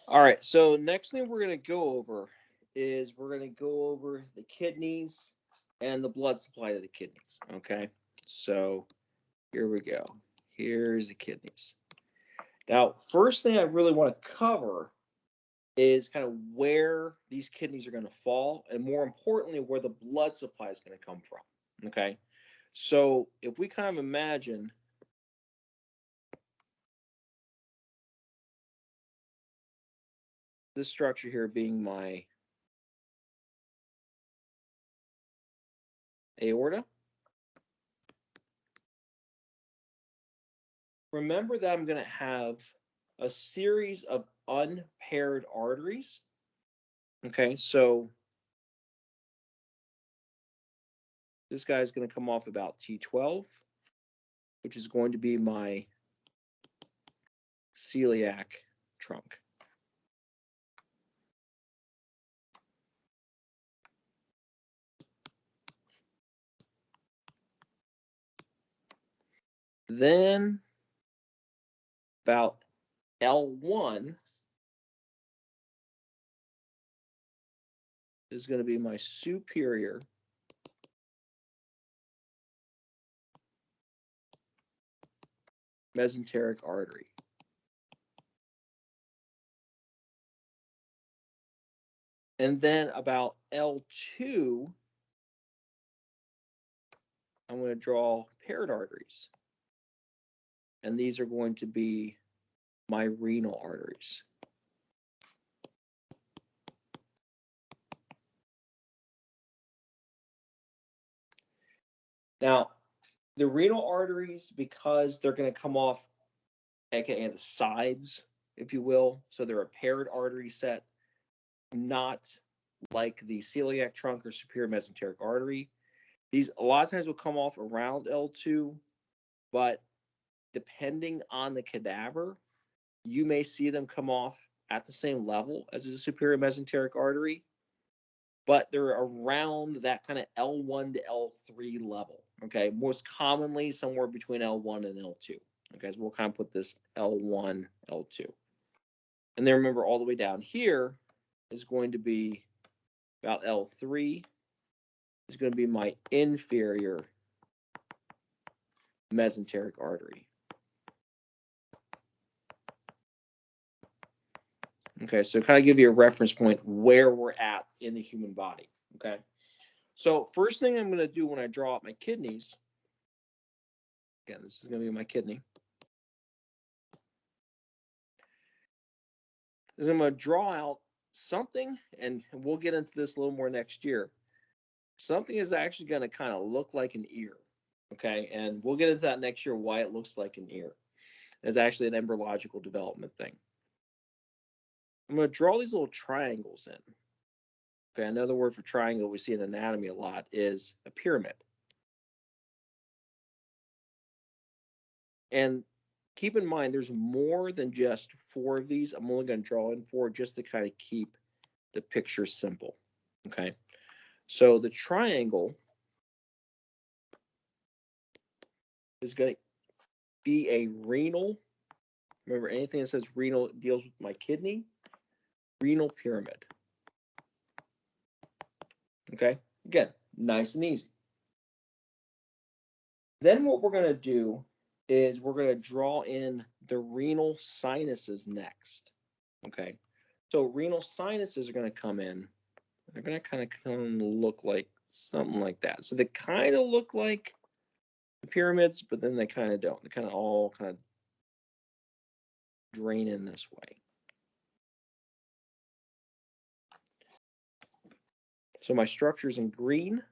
All right, so next thing we're going to go over is we're going to go over the kidneys and the blood supply to the kidneys. Okay, so here we go. Here's the kidneys. Now, first thing I really want to cover is kind of where these kidneys are going to fall, and more importantly, where the blood supply is going to come from. Okay, so if we kind of imagine this structure here being my aorta, remember that I'm going to have a series of unpaired arteries. Okay, so this guy is going to come off about T12, which is going to be my celiac trunk. Then about L1 is going to be my superior mesenteric artery. And then about L2, I'm going to draw paired arteries. And these are going to be my renal arteries. Now, the renal arteries, because they're going to come off, aka the sides, if you will, so they're a paired artery set, not like the celiac trunk or superior mesenteric artery. These a lot of times will come off around L2, but depending on the cadaver, you may see them come off at the same level as a superior mesenteric artery, but they're around that kind of L1 to L3 level. Okay, most commonly somewhere between L1 and L2. Okay, so we'll kind of put this L1, L2. And then remember, all the way down here is going to be about L3, is going to be my inferior mesenteric artery. Okay, so kind of give you a reference point where we're at in the human body. Okay, so first thing I'm going to do when I draw out my kidneys, again, this is going to be my kidney, is I'm going to draw out something, and we'll get into this a little more next year. Something is actually going to kind of look like an ear. Okay, and we'll get into that next year, why it looks like an ear. It's actually an embryological development thing. I'm going to draw these little triangles in. Okay, another word for triangle we see in anatomy a lot is a pyramid. And keep in mind, there's more than just 4 of these. I'm only going to draw in 4 just to kind of keep the picture simple. Okay, so the triangle is going to be a renal. Remember, anything that says renal deals with my kidney. Renal pyramid. Okay, again, nice and easy. Then what we're going to do is we're going to draw in the renal sinuses next. Okay, so renal sinuses are going to come in. They're going to kind of look like something like that. So they kind of look like the pyramids, but then they kind of don't. They kind of all kind of drain in this way. So my structures in green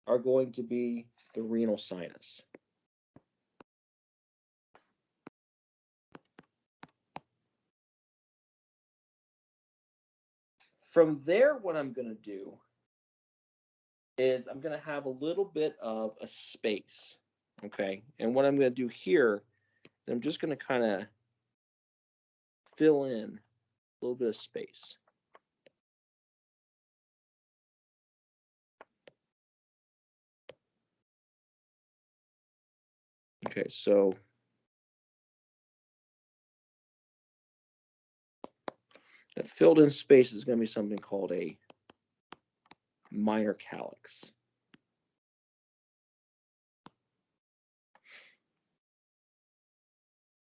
are going to be the renal sinus. From there, what I'm going to do is I'm going to have a little bit of a space. Okay. And what I'm going to do here, I'm just going to kind of fill in a little bit of space. Okay. So that filled in space is going to be something called a minor calyx.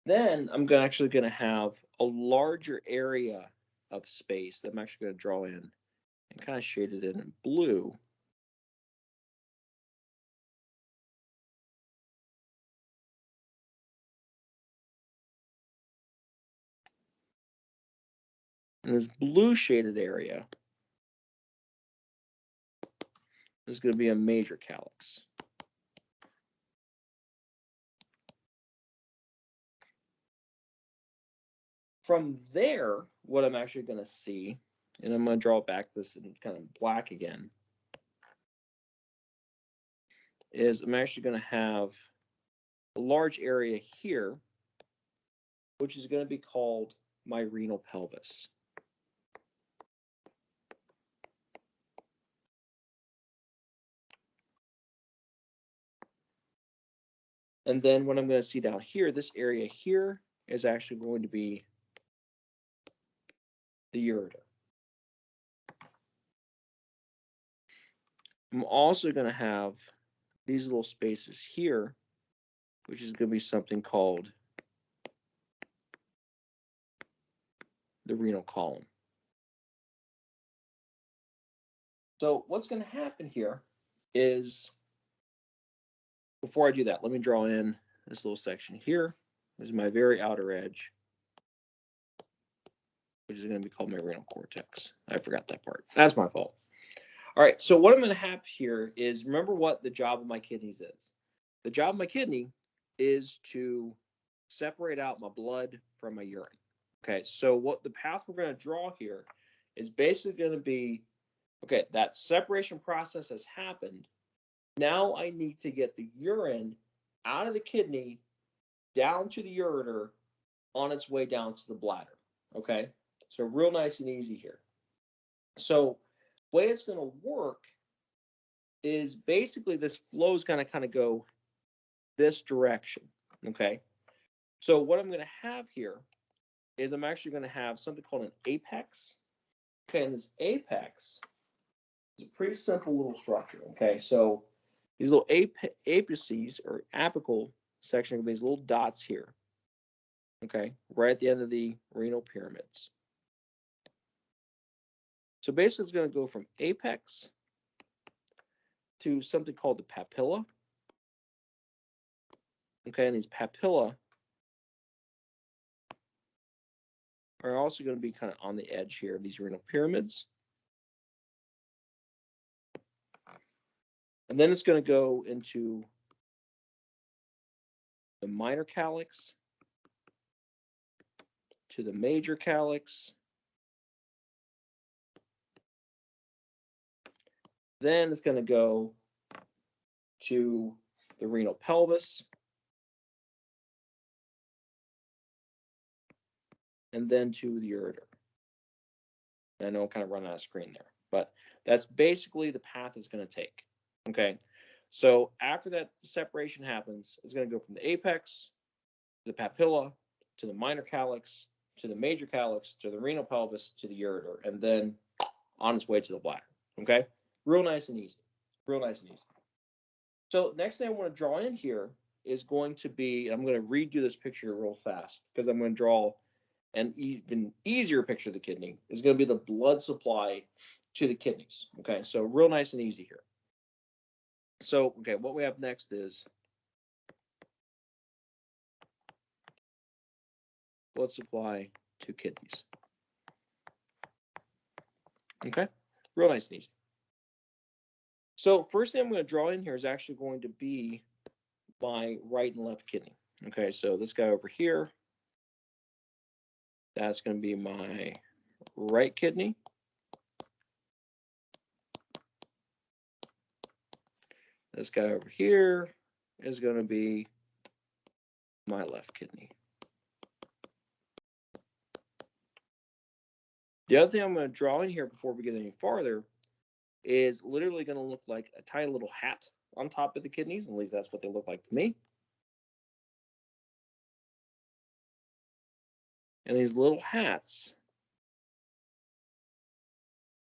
Then I'm actually going to have a larger area of space that I'm actually going to draw in and kind of shade it in blue. And this blue shaded area is going to be a major calyx. From there, what I'm actually going to see, and I'm going to draw back this in kind of black again, is I'm actually going to have a large area here, which is going to be called my renal pelvis. And then what I'm going to see down here, this area here is actually going to be the ureter. I'm also going to have these little spaces here, which is going to be something called the renal column. So what's going to happen here is, before I do that, let me draw in this little section here. This is my very outer edge, which is going to be called my renal cortex. I forgot that part. That's my fault. All right, so what I'm going to have here is, remember what the job of my kidneys is. The job of my kidney is to separate out my blood from my urine. Okay, so what the path we're going to draw here is basically going to be, okay, that separation process has happened. Now I need to get the urine out of the kidney down to the ureter on its way down to the bladder. Okay, so real nice and easy here. So the way it's going to work is basically this flow is going to kind of go this direction. Okay, so what I'm going to have here is I'm actually going to have something called an apex. Okay, and this apex is a pretty simple little structure. Okay, so these little apices or apical section of these little dots here. Okay, right at the end of the renal pyramids. So basically, it's going to go from apex to something called the papilla. Okay, and these papilla are also going to be kind of on the edge here of these renal pyramids. And then it's going to go into the minor calyx, to the major calyx. Then it's going to go to the renal pelvis. And then to the ureter. I know I'm kind of running out of screen there, but that's basically the path it's going to take. Okay, so after that separation happens, it's going to go from the apex, to the papilla, to the minor calyx, to the major calyx, to the renal pelvis, to the ureter, and then on its way to the bladder. Okay, real nice and easy. Real nice and easy. So next thing I want to draw in here is going to be, I'm going to redo this picture real fast because I'm going to draw an even easier picture of the kidney. Is going to be the blood supply to the kidneys. Okay, so real nice and easy here. So, okay, what we have next is blood supply to kidneys. Okay, real nice and easy. So first thing I'm going to draw in here is actually going to be my right and left kidney. Okay, so this guy over here, that's going to be my right kidney. This guy over here is going to be my left kidney. The other thing I'm going to draw in here before we get any farther is literally going to look like a tiny little hat on top of the kidneys. At least that's what they look like to me. And these little hats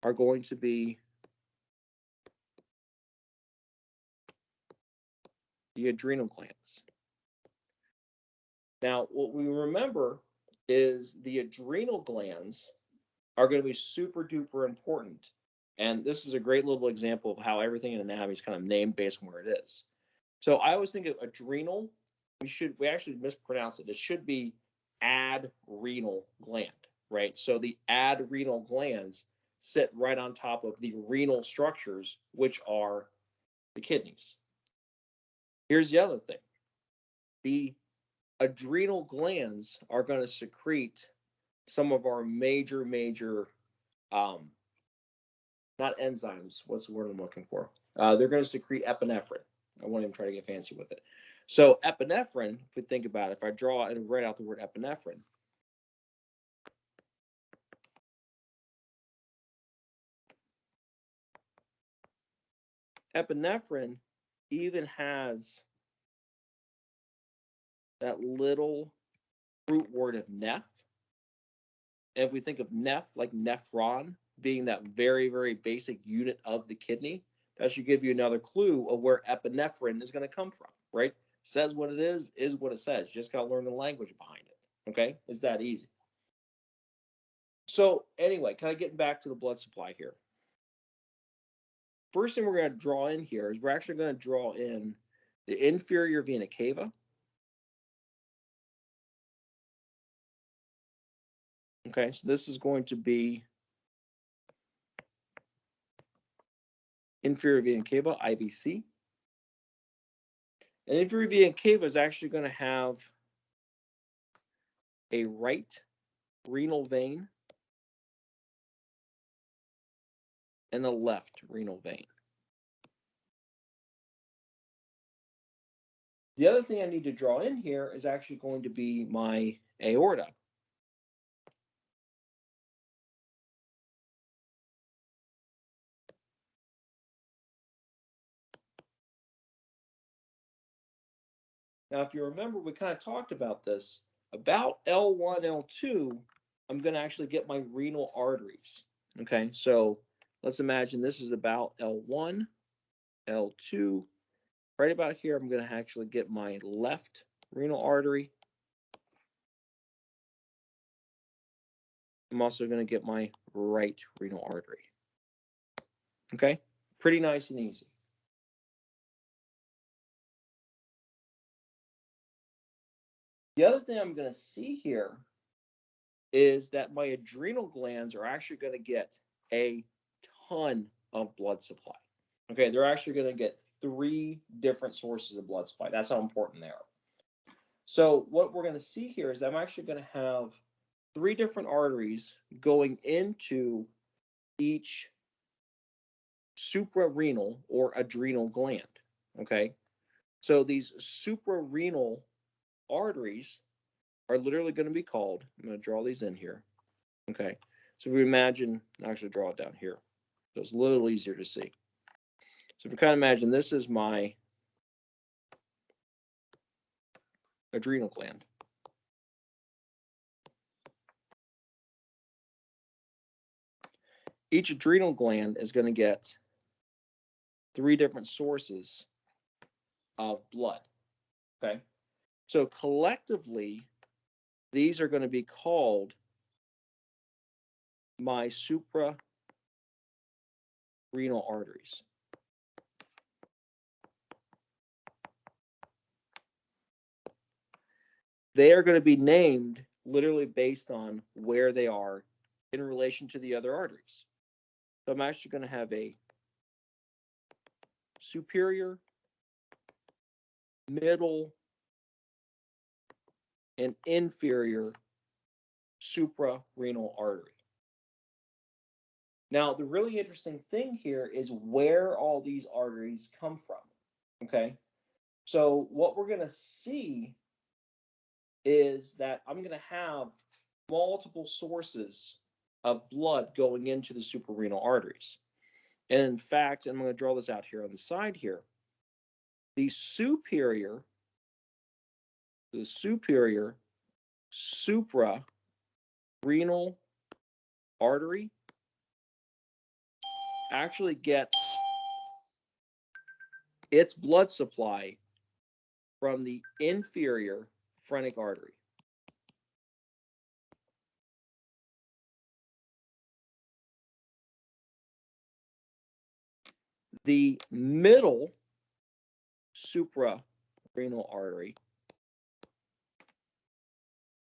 are going to be the adrenal glands. Now, what we remember is the adrenal glands are going to be super duper important. And this is a great little example of how everything in anatomy is kind of named based on where it is. So I always think of adrenal. We actually mispronounce it. It should be adrenal gland, right? So the adrenal glands sit right on top of the renal structures, which are the kidneys. Here's the other thing. The adrenal glands are going to secrete some of our major not enzymes. What's the word I'm looking for? They're going to secrete epinephrine. I won't even try to get fancy with it. So epinephrine, if we think about it, if I draw and write out the word epinephrine even has that little root word of neph. And if we think of neph, like nephron, being that very, very basic unit of the kidney, that should give you another clue of where epinephrine is going to come from, right? Says what it is what it says. You just got to learn the language behind it, okay? It's that easy. So anyway, kind of getting back to the blood supply here. First thing we're going to draw in here is we're actually going to draw in the inferior vena cava. Okay, so this is going to be inferior vena cava, IVC. And inferior vena cava is actually going to have a right renal vein and a left renal vein. The other thing I need to draw in here is actually going to be my aorta. Now, if you remember, we kind of talked about this. About L1, L2, I'm going to actually get my renal arteries. Okay, so let's imagine this is about L1, L2. Right about here, I'm going to actually get my left renal artery. I'm also going to get my right renal artery. Okay, pretty nice and easy. The other thing I'm going to see here is that my adrenal glands are actually going to get a ton of blood supply. Okay, they're actually going to get 3 different sources of blood supply. That's how important they are. So what we're going to see here is I'm actually going to have 3 different arteries going into each suprarenal or adrenal gland. Okay, so these suprarenal arteries are literally going to be called, I'm going to draw these in here. Okay, so if we imagine, I'll actually draw it down here, so it's a little easier to see. So if we kind of imagine this is my adrenal gland. Each adrenal gland is going to get 3 different sources of blood. Okay, so collectively, these are going to be called my suprarenal arteries. They are going to be named literally based on where they are in relation to the other arteries. So I'm actually going to have a superior, middle, and inferior suprarenal artery. Now, the really interesting thing here is where all these arteries come from. Okay, so what we're going to see is that I'm going to have multiple sources of blood going into the suprarenal arteries. And in fact, I'm going to draw this out here on the side here. The superior suprarenal artery actually gets its blood supply from the inferior phrenic artery. The middle suprarenal artery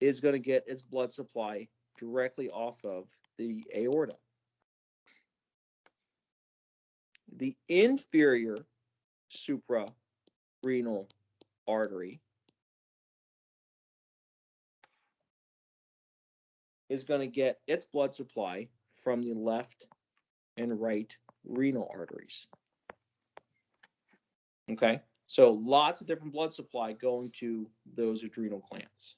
is going to get its blood supply directly off of the aorta. The inferior suprarenal artery is going to get its blood supply from the left and right renal arteries. Okay, so lots of different blood supply going to those adrenal glands.